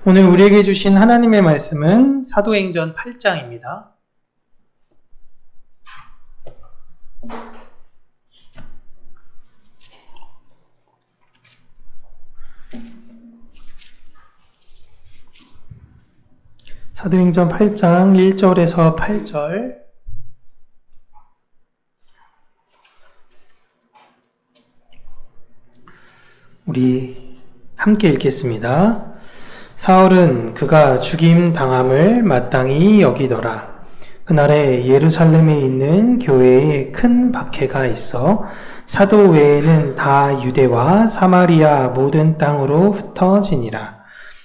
오늘 우리에게 주신 하나님의 말씀은 사도행전 8장입니다. 사도행전 8장 1절에서 8절. 우리 함께 읽겠습니다. 사울은 그가 죽임 당함을 마땅히 여기더라. 그날에 예루살렘에 있는 교회에 큰 박해가 있어 사도 외에는 다 유대와 사마리아 모든 땅으로 흩어지니라.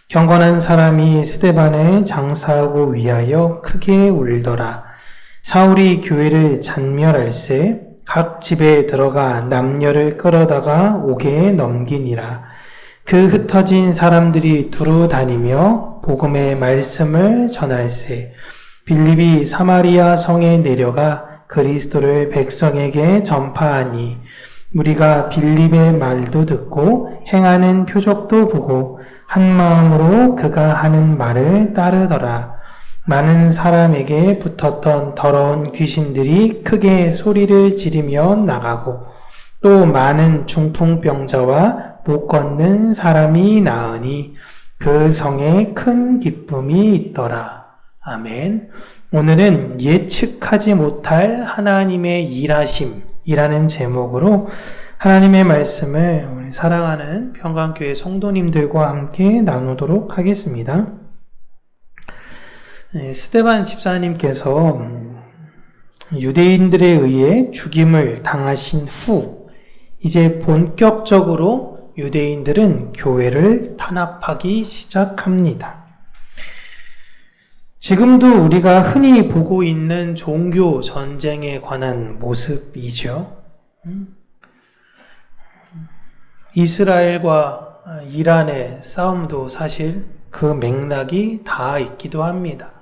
경건한 사람이 스데반을 장사하고 위하여 크게 울더라. 사울이 교회를 잔멸할세 각 집에 들어가 남녀를 끌어다가 옥에 넘기니라. 그 흩어진 사람들이 두루 다니며 복음의 말씀을 전할세 빌립이 사마리아 성에 내려가 그리스도를 백성에게 전파하니 우리가 빌립의 말도 듣고 행하는 표적도 보고 한 마음으로 그가 하는 말을 따르더라. 많은 사람에게 붙었던 더러운 귀신들이 크게 소리를 지르며 나가고 또 많은 중풍병자와 못 걷는 사람이 나으니 그 성에 큰 기쁨이 있더라. 아멘. 오늘은 예측하지 못할 하나님의 일하심이라는 제목으로 하나님의 말씀을 우리 사랑하는 평강교회 성도님들과 함께 나누도록 하겠습니다. 스데반 집사님께서 유대인들에 의해 죽임을 당하신 후 이제 본격적으로 유대인들은 교회를 탄압하기 시작합니다. 지금도 우리가 흔히 보고 있는 종교 전쟁에 관한 모습이죠. 이스라엘과 이란의 싸움도 사실 그 맥락이 다 있기도 합니다.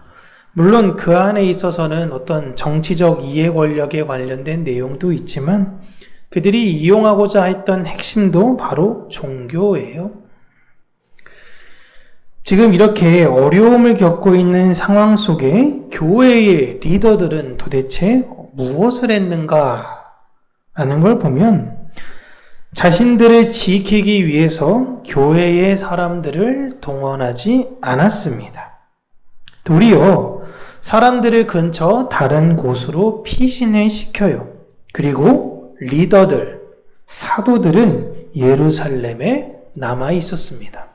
물론 그 안에 있어서는 어떤 정치적 이해 권력에 관련된 내용도 있지만 그들이 이용하고자 했던 핵심도 바로 종교예요. 지금 이렇게 어려움을 겪고 있는 상황 속에 교회의 리더들은 도대체 무엇을 했는가 라는 걸 보면 자신들을 지키기 위해서 교회의 사람들을 동원하지 않았습니다. 도리어 사람들을 근처 다른 곳으로 피신을 시켜요. 그리고 리더들, 사도들은 예루살렘에 남아 있었습니다.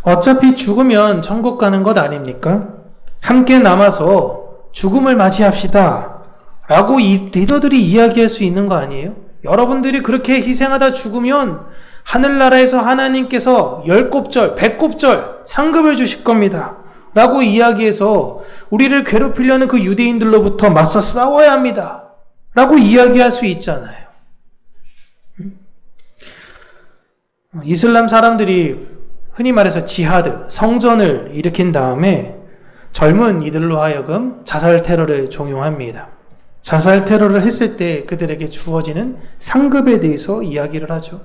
어차피 죽으면 천국 가는 것 아닙니까? 함께 남아서 죽음을 맞이합시다 라고 이 리더들이 이야기할 수 있는 거 아니에요? 여러분들이 그렇게 희생하다 죽으면 하늘나라에서 하나님께서 10곱절, 100곱절 상급을 주실 겁니다 라고 이야기해서 우리를 괴롭히려는 그 유대인들로부터 맞서 싸워야 합니다 라고 이야기할 수 있잖아요. 이슬람 사람들이 흔히 말해서 지하드, 성전을 일으킨 다음에 젊은 이들로 하여금 자살 테러를 종용합니다. 자살 테러를 했을 때 그들에게 주어지는 상급에 대해서 이야기를 하죠.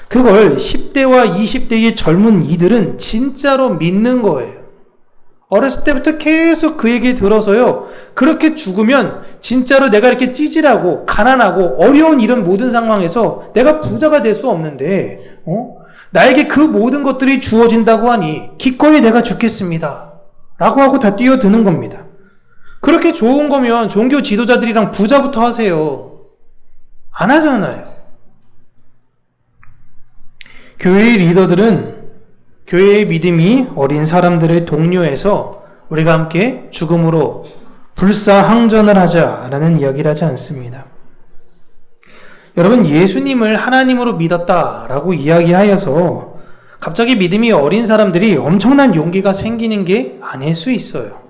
그걸 10대와 20대의 젊은 이들은 진짜로 믿는 거예요. 어렸을 때부터 계속 그 얘기 들어서요. 그렇게 죽으면 진짜로 내가 이렇게 찌질하고 가난하고 어려운 이런 모든 상황에서 내가 부자가 될 수 없는데 나에게 그 모든 것들이 주어진다고 하니 기꺼이 내가 죽겠습니다 라고 하고 다 뛰어드는 겁니다. 그렇게 좋은 거면 종교 지도자들이랑 부자부터 하세요. 안 하잖아요. 교회의 리더들은 교회의 믿음이 어린 사람들을 독려해서 우리가 함께 죽음으로 불사항전을 하자라는 이야기를 하지 않습니다. 여러분, 예수님을 하나님으로 믿었다라고 이야기하여서 갑자기 믿음이 어린 사람들이 엄청난 용기가 생기는 게 아닐 수 있어요.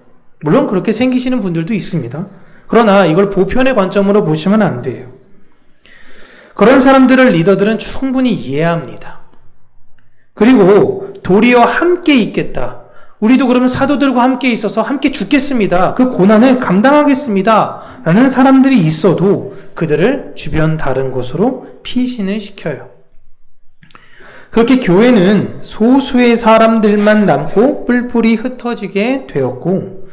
물론 그렇게 생기시는 분들도 있습니다. 그러나 이걸 보편의 관점으로 보시면 안 돼요. 그런 사람들을 리더들은 충분히 이해합니다. 그리고 도리어 함께 있겠다. 우리도 그러면 사도들과 함께 있어서 함께 죽겠습니다. 그 고난을 감당하겠습니다. 라는 사람들이 있어도 그들을 주변 다른 곳으로 피신을 시켜요. 그렇게 교회는 소수의 사람들만 남고 뿔뿔이 흩어지게 되었고,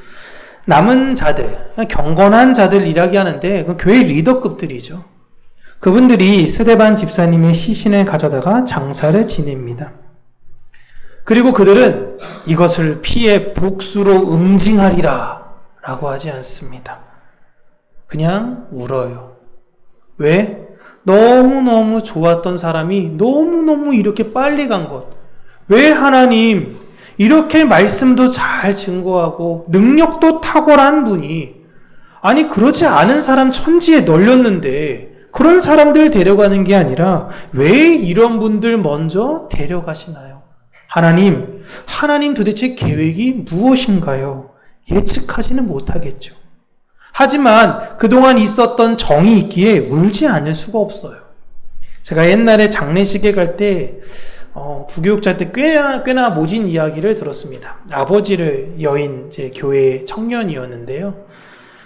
남은 자들, 경건한 자들 이야기하는데 그 교회 리더급들이죠. 그분들이 스데반 집사님의 시신을 가져다가 장사를 지냅니다. 그리고 그들은 이것을 피해 복수로 응징하리라 라고 하지 않습니다. 그냥 울어요. 왜? 너무너무 좋았던 사람이 너무너무 이렇게 빨리 간 것. 왜 하나님 이렇게 말씀도 잘 증거하고 능력도 탁월한 분이 아니 그러지 않은 사람 천지에 널렸는데 그런 사람들 데려가는 게 아니라 왜 이런 분들 먼저 데려가시나요? 하나님 도대체 계획이 무엇인가요? 예측하지는 못하겠죠. 하지만 그동안 있었던 정이 있기에 울지 않을 수가 없어요. 제가 옛날에 장례식에 갈 때 부교육자 때 꽤나 모진 이야기를 들었습니다. 아버지를 여인 제 교회 청년이었는데요.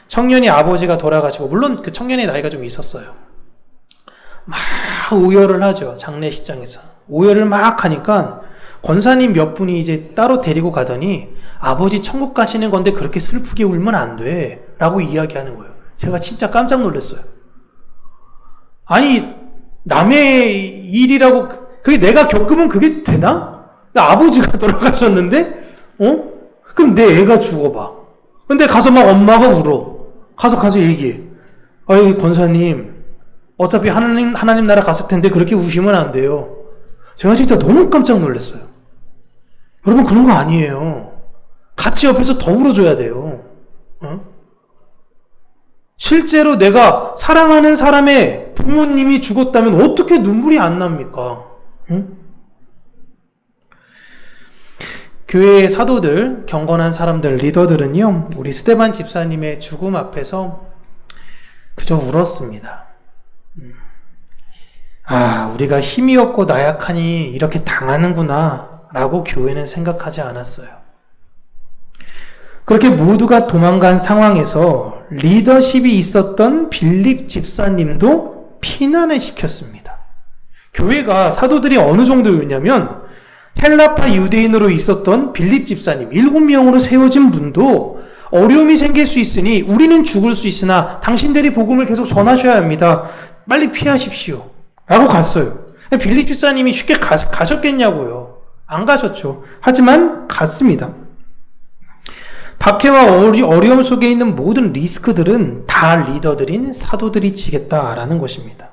청년이 아버지가 돌아가시고 물론 그 청년의 나이가 좀 있었어요. 막 오열을 하죠. 장례식장에서. 오열을 막 하니까 권사님 몇 분이 이제 따로 데리고 가더니 아버지 천국 가시는 건데 그렇게 슬프게 울면 안 돼 라고 이야기하는 거예요. 제가 진짜 깜짝 놀랐어요. 아니 남의 일이라고 그게 내가 겪으면 그게 되나? 나 아버지가 돌아가셨는데 그럼 내 애가 죽어봐. 근데 가서 막 엄마가 울어. 가서 얘기해. 아이 권사님 어차피 하나님 나라 갔을 텐데 그렇게 우시면 안 돼요. 제가 진짜 너무 깜짝 놀랐어요. 여러분 그런 거 아니에요. 같이 옆에서 더 울어줘야 돼요. 실제로 내가 사랑하는 사람의 부모님이 죽었다면 어떻게 눈물이 안 납니까? 교회의 사도들, 경건한 사람들, 리더들은요, 우리 스데반 집사님의 죽음 앞에서 그저 울었습니다. 우리가 힘이 없고 나약하니 이렇게 당하는구나 라고 교회는 생각하지 않았어요. 그렇게 모두가 도망간 상황에서 리더십이 있었던 빌립 집사님도 피난을 시켰습니다. 교회가 사도들이 어느 정도였냐면 헬라파 유대인으로 있었던 빌립 집사님 7명으로 세워진 분도 어려움이 생길 수 있으니 우리는 죽을 수 있으나 당신들이 복음을 계속 전하셔야 합니다. 빨리 피하십시오. 라고 갔어요. 빌립 집사님이 쉽게 가셨겠냐고요. 안 가셨죠. 하지만 갔습니다. 박해와 어려움 속에 있는 모든 리스크들은 다 리더들인 사도들이 지겠다라는 것입니다.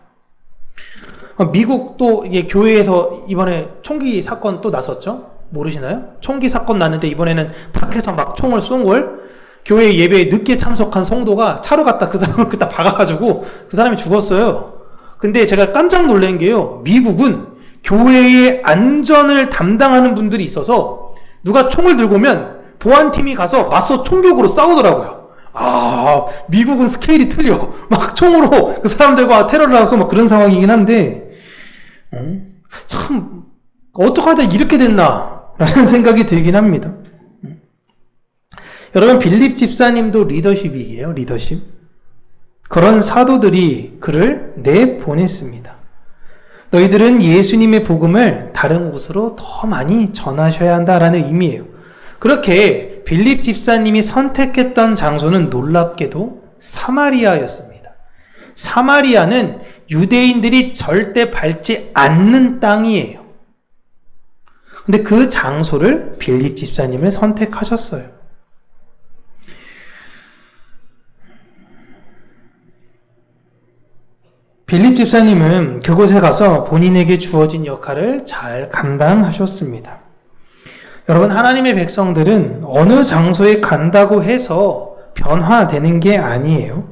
미국 또 이게 교회에서 이번에 총기 사건 또 났었죠? 모르시나요? 총기 사건 났는데 이번에는 밖에서 막 총을 쏜 걸 교회 예배에 늦게 참석한 성도가 차로 갔다 그 사람을 그다 박아가지고 그 사람이 죽었어요. 근데 제가 깜짝 놀란 게요. 미국은 교회의 안전을 담당하는 분들이 있어서 누가 총을 들고 오면 보안팀이 가서 맞서 총격으로 싸우더라고요. 미국은 스케일이 틀려. 막 총으로 그 사람들과 테러를 하고서 막 그런 상황이긴 한데, 참, 어떻게 하다 이렇게 됐나? 라는 생각이 들긴 합니다. 여러분, 빌립 집사님도 리더십이에요, 리더십. 그런 사도들이 그를 내보냈습니다. 너희들은 예수님의 복음을 다른 곳으로 더 많이 전하셔야 한다라는 의미예요. 그렇게 빌립 집사님이 선택했던 장소는 놀랍게도 사마리아였습니다. 사마리아는 유대인들이 절대 밟지 않는 땅이에요. 근데 그 장소를 빌립 집사님을 선택하셨어요. 빌립 집사님은 그곳에 가서 본인에게 주어진 역할을 잘 감당하셨습니다. 여러분, 하나님의 백성들은 어느 장소에 간다고 해서 변화되는 게 아니에요.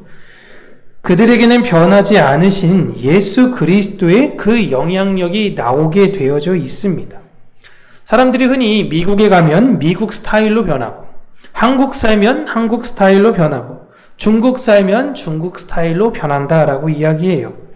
그들에게는 변하지 않으신 예수 그리스도의 그 영향력이 나오게 되어져 있습니다. 사람들이 흔히 미국에 가면 미국 스타일로 변하고, 한국 살면 한국 스타일로 변하고, 중국 살면 중국 스타일로 변한다라고 이야기해요.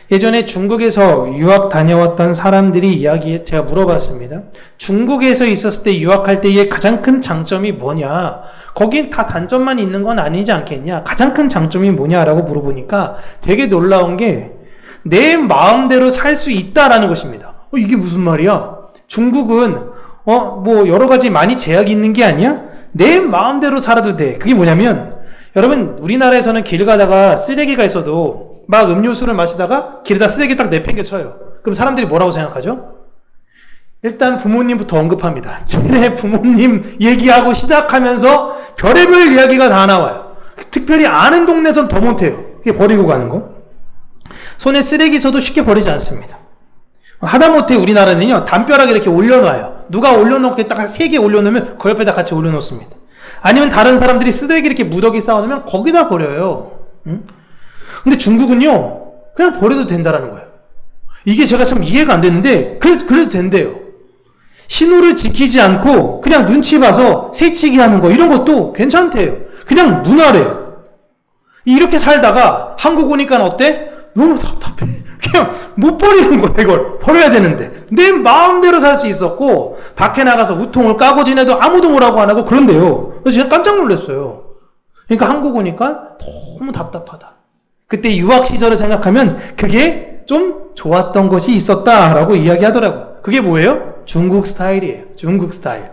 예전에 중국에서 유학 다녀왔던 사람들이 제가 물어봤습니다. 중국에서 있었을 때 유학할 때의 가장 큰 장점이 뭐냐? 거긴 다 단점만 있는 건 아니지 않겠냐? 가장 큰 장점이 뭐냐라고 물어보니까 되게 놀라운 게 내 마음대로 살 수 있다라는 것입니다. 이게 무슨 말이야? 중국은 뭐 여러 가지 많이 제약이 있는 게 아니야? 내 마음대로 살아도 돼. 그게 뭐냐면 여러분, 우리나라에서는 길 가다가 쓰레기가 있어도 막 음료수를 마시다가 길에다 쓰레기 딱 내팽개 쳐요. 그럼 사람들이 뭐라고 생각하죠? 일단 부모님부터 언급합니다. 쟤네 부모님 얘기하고 시작하면서 별의별 이야기가 다 나와요. 특별히 아는 동네선 더 못해요. 그게 버리고 가는 거. 손에 쓰레기 있어도 쉽게 버리지 않습니다. 하다못해 우리나라는요, 담벼락에 이렇게 올려놔요. 누가 올려놓고 딱 3개 올려놓으면 그 옆에다 같이 올려놓습니다. 아니면 다른 사람들이 쓰레기 이렇게 무더기 쌓아놓으면 거기다 버려요. 응? 근데 중국은요, 그냥 버려도 된다라는 거예요. 이게 제가 참 이해가 안 되는데, 그래도 된대요. 신호를 지키지 않고 그냥 눈치 봐서 새치기 하는 거, 이런 것도 괜찮대요. 그냥 문화래요. 이렇게 살다가 한국 오니까 어때? 너무 답답해. 그냥 못 버리는 거야. 이걸 버려야 되는데 내 마음대로 살 수 있었고, 밖에 나가서 우통을 까고 지내도 아무도 뭐라고 안 하고 그런데요. 그래서 제가 깜짝 놀랐어요. 그러니까 한국 오니까 너무 답답하다. 그때 유학 시절을 생각하면 그게 좀 좋았던 것이 있었다라고 이야기하더라고요. 그게 뭐예요? 중국 스타일이에요. 중국 스타일.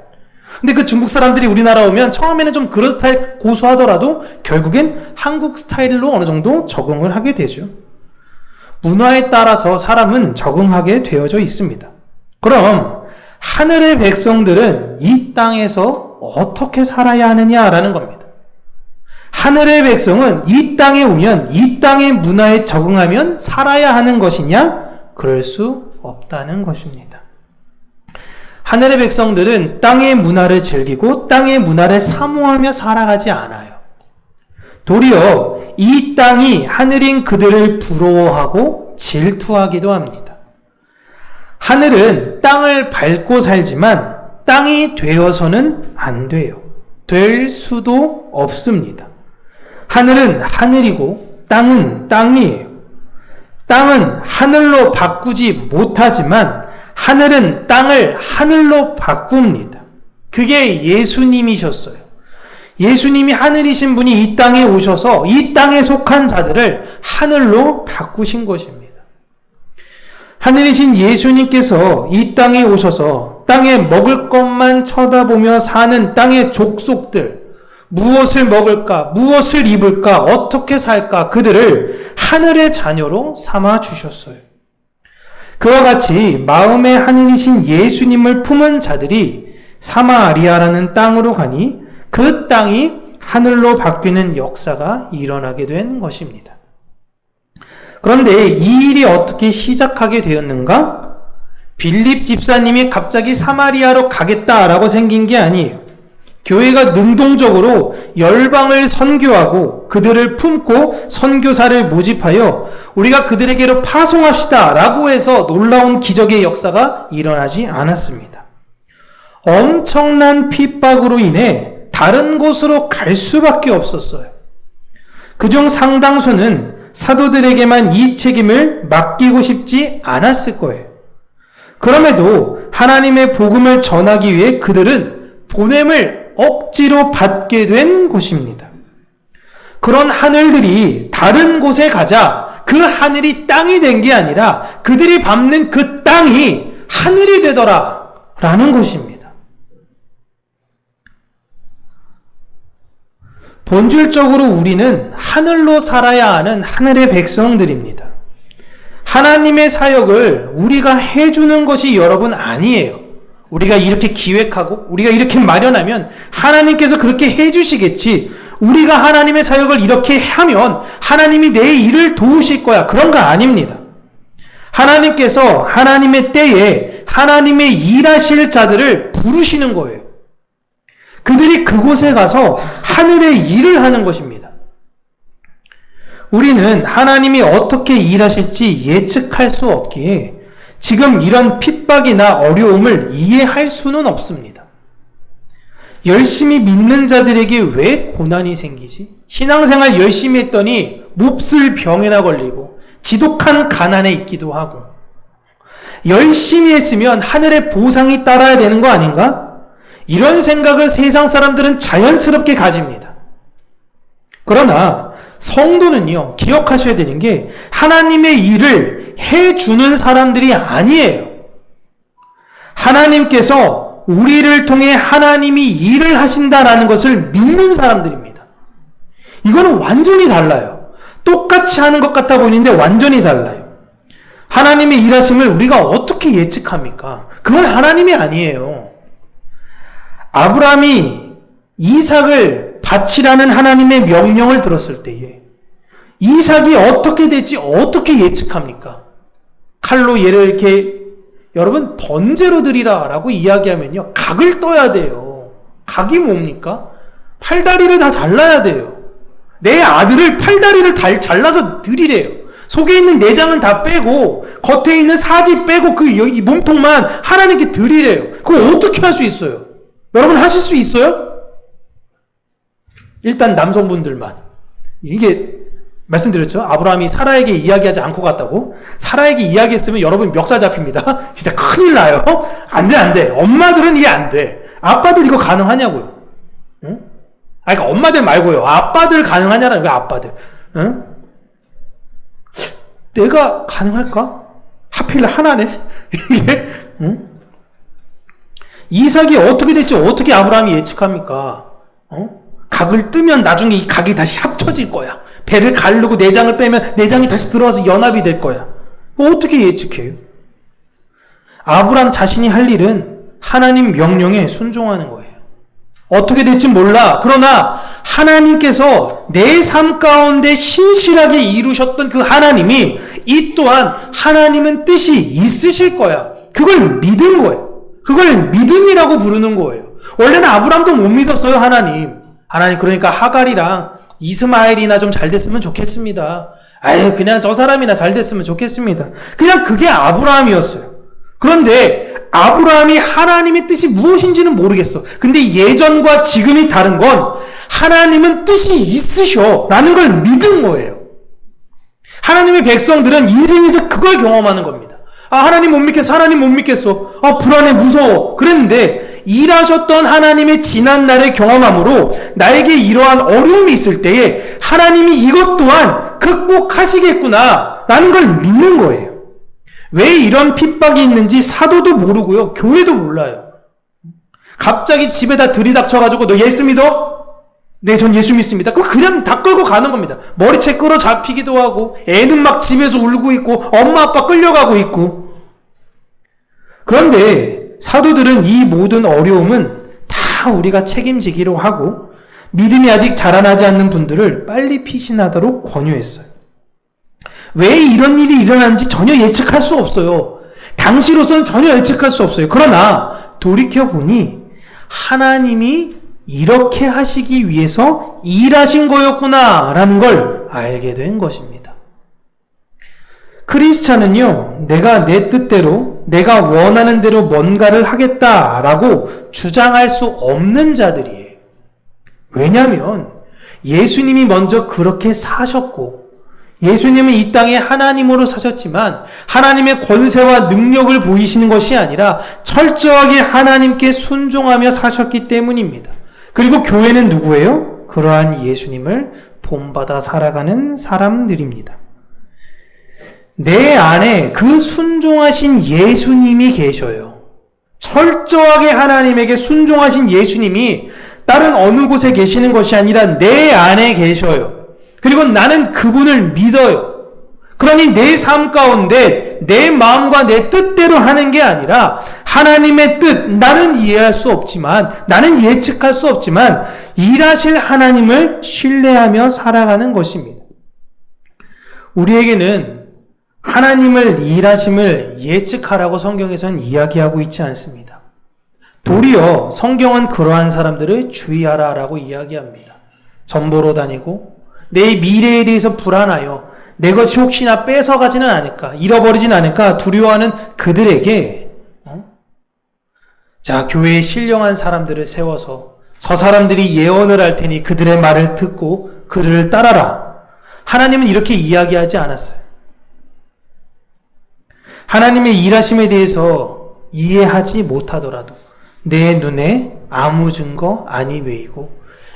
근데 그 중국 사람들이 우리나라 오면 처음에는 좀 그런 스타일 고수하더라도 결국엔 한국 스타일로 어느 정도 적응을 하게 되죠. 문화에 따라서 사람은 적응하게 되어져 있습니다. 그럼 하늘의 백성들은 이 땅에서 어떻게 살아야 하느냐라는 겁니다. 하늘의 백성은 이 땅에 오면 이 땅의 문화에 적응하면 살아야 하는 것이냐? 그럴 수 없다는 것입니다. 하늘의 백성들은 땅의 문화를 즐기고 땅의 문화를 사모하며 살아가지 않아요. 도리어 이 땅이 하늘인 그들을 부러워하고 질투하기도 합니다. 하늘은 땅을 밟고 살지만 땅이 되어서는 안 돼요. 될 수도 없습니다. 하늘은 하늘이고 땅은 땅이에요. 땅은 하늘로 바꾸지 못하지만 하늘은 땅을 하늘로 바꿉니다. 그게 예수님이셨어요. 예수님이 하늘이신 분이 이 땅에 오셔서 이 땅에 속한 자들을 하늘로 바꾸신 것입니다. 하늘이신 예수님께서 이 땅에 오셔서 땅에 먹을 것만 쳐다보며 사는 땅의 족속들, 무엇을 먹을까, 무엇을 입을까, 어떻게 살까, 그들을 하늘의 자녀로 삼아 주셨어요. 그와 같이 마음의 하늘이신 예수님을 품은 자들이 사마리아라는 땅으로 가니 그 땅이 하늘로 바뀌는 역사가 일어나게 된 것입니다. 그런데 이 일이 어떻게 시작하게 되었는가? 빌립 집사님이 갑자기 사마리아로 가겠다라고 생긴 게 아니에요. 교회가 능동적으로 열방을 선교하고 그들을 품고 선교사를 모집하여 우리가 그들에게로 파송합시다 라고 해서 놀라운 기적의 역사가 일어나지 않았습니다. 엄청난 핍박으로 인해 다른 곳으로 갈 수밖에 없었어요. 그중 상당수는 사도들에게만 이 책임을 맡기고 싶지 않았을 거예요. 그럼에도 하나님의 복음을 전하기 위해 그들은 보냄을 억지로 받게 된 곳입니다. 그런 하늘들이 다른 곳에 가자 그 하늘이 땅이 된 게 아니라 그들이 밟는 그 땅이 하늘이 되더라 라는 것입니다. 본질적으로 우리는 하늘로 살아야 하는 하늘의 백성들입니다. 하나님의 사역을 우리가 해주는 것이 여러분 아니에요. 우리가 이렇게 기획하고 우리가 이렇게 마련하면 하나님께서 그렇게 해주시겠지. 우리가 하나님의 사역을 이렇게 하면 하나님이 내 일을 도우실 거야. 그런 거 아닙니다. 하나님께서 하나님의 때에 하나님의 일하실 자들을 부르시는 거예요. 그들이 그곳에 가서 하늘의 일을 하는 것입니다. 우리는 하나님이 어떻게 일하실지 예측할 수 없기에 지금 이런 핍박이나 어려움을 이해할 수는 없습니다. 열심히 믿는 자들에게 왜 고난이 생기지? 신앙생활 열심히 했더니 몹쓸 병에나 걸리고 지독한 가난에 있기도 하고 열심히 했으면 하늘의 보상이 따라야 되는 거 아닌가? 이런 생각을 세상 사람들은 자연스럽게 가집니다. 그러나 성도는요, 기억하셔야 되는 게 하나님의 일을 해주는 사람들이 아니에요. 하나님께서 우리를 통해 하나님이 일을 하신다라는 것을 믿는 사람들입니다. 이거는 완전히 달라요. 똑같이 하는 것 같아 보이는데 완전히 달라요. 하나님의 일하심을 우리가 어떻게 예측합니까? 그건 하나님이 아니에요. 아브라함이 이삭을 바치라는 하나님의 명령을 들었을 때에 이삭이 어떻게 될지 어떻게 예측합니까? 칼로 얘를 이렇게 여러분 번제로 드리라 라고 이야기하면요 각을 떠야 돼요. 각이 뭡니까? 팔다리를 다 잘라야 돼요. 내 아들을 팔다리를 잘라서 드리래요. 속에 있는 내장은 다 빼고 겉에 있는 사지 빼고 그 이 몸통만 하나님께 드리래요. 그걸 어떻게 할 수 있어요? 여러분 하실 수 있어요? 일단 남성분들만. 이게 말씀드렸죠? 아브라함이 사라에게 이야기하지 않고 갔다고. 사라에게 이야기했으면 여러분 멱살 잡힙니다. 진짜 큰일 나요. 안 돼. 엄마들은 이해 안 돼. 아빠들 이거 가능하냐고요. 응? 그러니까 엄마들 말고요. 아빠들 가능하냐라는 거야. 아빠들. 응? 내가 가능할까? 하필 하나네? 이게? 응? 이삭이 어떻게 될지 어떻게 아브라함이 예측합니까? 각을 뜨면 나중에 이 각이 다시 합쳐질 거야. 배를 가르고 내장을 빼면 내장이 다시 들어와서 연합이 될 거야. 어떻게 예측해요? 아브라함 자신이 할 일은 하나님 명령에 순종하는 거예요. 어떻게 될지 몰라. 그러나 하나님께서 내 삶 가운데 신실하게 이루셨던 그 하나님이 이 또한 하나님은 뜻이 있으실 거야. 그걸 믿은 거예요. 그걸 믿음이라고 부르는 거예요. 원래는 아브라함도 못 믿었어요. 하나님 그러니까 하갈이랑 이스마엘이나 좀 잘 됐으면 좋겠습니다. 아유 그냥 저 사람이나 잘 됐으면 좋겠습니다. 그냥 그게 아브라함이었어요. 그런데 아브라함이 하나님의 뜻이 무엇인지는 모르겠어. 근데 예전과 지금이 다른 건 하나님은 뜻이 있으셔 라는 걸 믿은 거예요. 하나님의 백성들은 인생에서 그걸 경험하는 겁니다. 하나님 못 믿겠어. 불안해, 무서워. 그랬는데 일하셨던 하나님의 지난 날의 경험함으로 나에게 이러한 어려움이 있을 때에 하나님이 이것 또한 극복하시겠구나 라는 걸 믿는 거예요. 왜 이런 핍박이 있는지 사도도 모르고요. 교회도 몰라요. 갑자기 집에다 들이닥쳐가지고 너 예수 믿어? 네, 전 예수 믿습니다. 그냥 다 끌고 가는 겁니다. 머리채 끌어 잡히기도 하고 애는 막 집에서 울고 있고 엄마 아빠 끌려가고 있고. 그런데 사도들은 이 모든 어려움은 다 우리가 책임지기로 하고 믿음이 아직 자라나지 않는 분들을 빨리 피신하도록 권유했어요. 왜 이런 일이 일어나는지 전혀 예측할 수 없어요. 당시로서는 전혀 예측할 수 없어요. 그러나 돌이켜보니 하나님이 이렇게 하시기 위해서 일하신 거였구나 라는 걸 알게 된 것입니다. 크리스찬은요, 내가 내 뜻대로 내가 원하는 대로 뭔가를 하겠다라고 주장할 수 없는 자들이에요. 왜냐하면 예수님이 먼저 그렇게 사셨고 예수님은 이 땅에 하나님으로 사셨지만 하나님의 권세와 능력을 보이시는 것이 아니라 철저하게 하나님께 순종하며 사셨기 때문입니다. 그리고 교회는 누구예요? 그러한 예수님을 본받아 살아가는 사람들입니다. 내 안에 그 순종하신 예수님이 계셔요. 철저하게 하나님에게 순종하신 예수님이 다른 어느 곳에 계시는 것이 아니라 내 안에 계셔요. 그리고 나는 그분을 믿어요. 그러니 내 삶 가운데 내 마음과 내 뜻대로 하는 게 아니라 하나님의 뜻, 나는 이해할 수 없지만, 나는 예측할 수 없지만 일하실 하나님을 신뢰하며 살아가는 것입니다. 우리에게는 하나님을 일하심을 예측하라고 성경에서는 이야기하고 있지 않습니다. 도리어 성경은 그러한 사람들을 주의하라라고 이야기합니다. 전보로 다니고 내 미래에 대해서 불안하여 내 것이 혹시나 뺏어가지는 않을까, 잃어버리지는 않을까 두려워하는 그들에게 자, 교회에 신령한 사람들을 세워서 저 사람들이 예언을 할 테니 그들의 말을 듣고 그들을 따라라. 하나님은 이렇게 이야기하지 않았어요. 하나님의 일하심에 대해서 이해하지 못하더라도 내 눈에 아무 증거 아니 외이고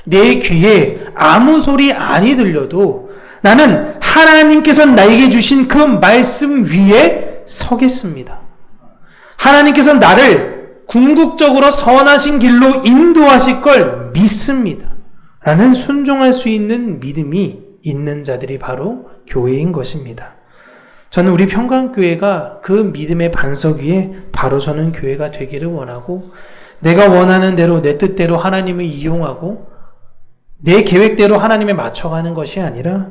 내 귀에 아무 소리 아니 들려도 나는 하나님께서 나에게 주신 그 말씀 위에 서겠습니다. 하나님께서 나를 궁극적으로 선하신 길로 인도하실 걸 믿습니다. 라는 순종할 수 있는 믿음이 있는 자들이 바로 교회인 것입니다. 저는 우리 평강교회가 그 믿음의 반석 위에 바로 서는 교회가 되기를 원하고, 내가 원하는 대로 내 뜻대로 하나님을 이용하고 내 계획대로 하나님에 맞춰가는 것이 아니라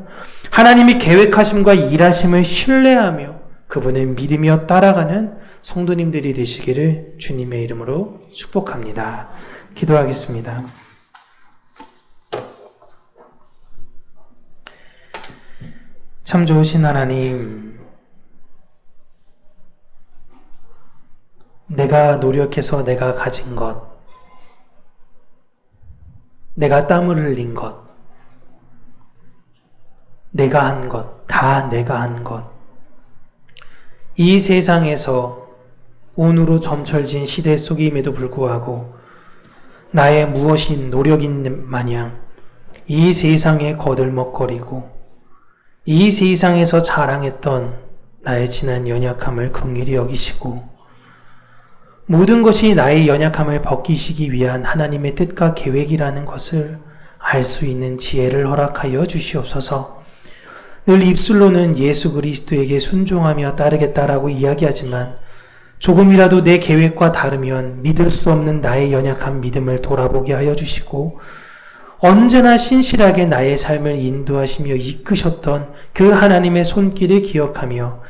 하나님이 계획하심과 일하심을 신뢰하며 그분의 믿으며 따라가는 성도님들이 되시기를 주님의 이름으로 축복합니다. 기도하겠습니다. 참 좋으신 하나님, 내가 노력해서 내가 가진 것, 내가 땀을 흘린 것, 내가 한 것, 다 내가 한 것, 이 세상에서 운으로 점철진 시대 속임에도 불구하고 나의 무엇이 노력인 마냥 이 세상에 거들먹거리고 이 세상에서 자랑했던 나의 지난 연약함을 긍휼히 여기시고 모든 것이 나의 연약함을 벗기시기 위한 하나님의 뜻과 계획이라는 것을 알 수 있는 지혜를 허락하여 주시옵소서. 늘 입술로는 예수 그리스도에게 순종하며 따르겠다라고 이야기하지만 조금이라도 내 계획과 다르면 믿을 수 없는 나의 연약한 믿음을 돌아보게 하여 주시고 언제나 신실하게 나의 삶을 인도하시며 이끄셨던 그 하나님의 손길을 기억하며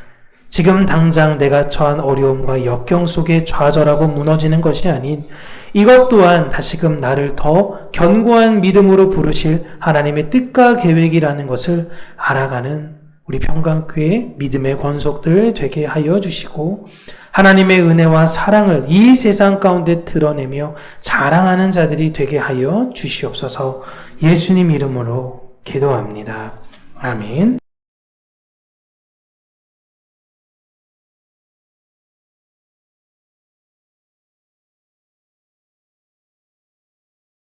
지금 당장 내가 처한 어려움과 역경 속에 좌절하고 무너지는 것이 아닌 이것 또한 다시금 나를 더 견고한 믿음으로 부르실 하나님의 뜻과 계획이라는 것을 알아가는 우리 평강교회 믿음의 권속들 되게 하여 주시고 하나님의 은혜와 사랑을 이 세상 가운데 드러내며 자랑하는 자들이 되게 하여 주시옵소서. 예수님 이름으로 기도합니다. 아멘.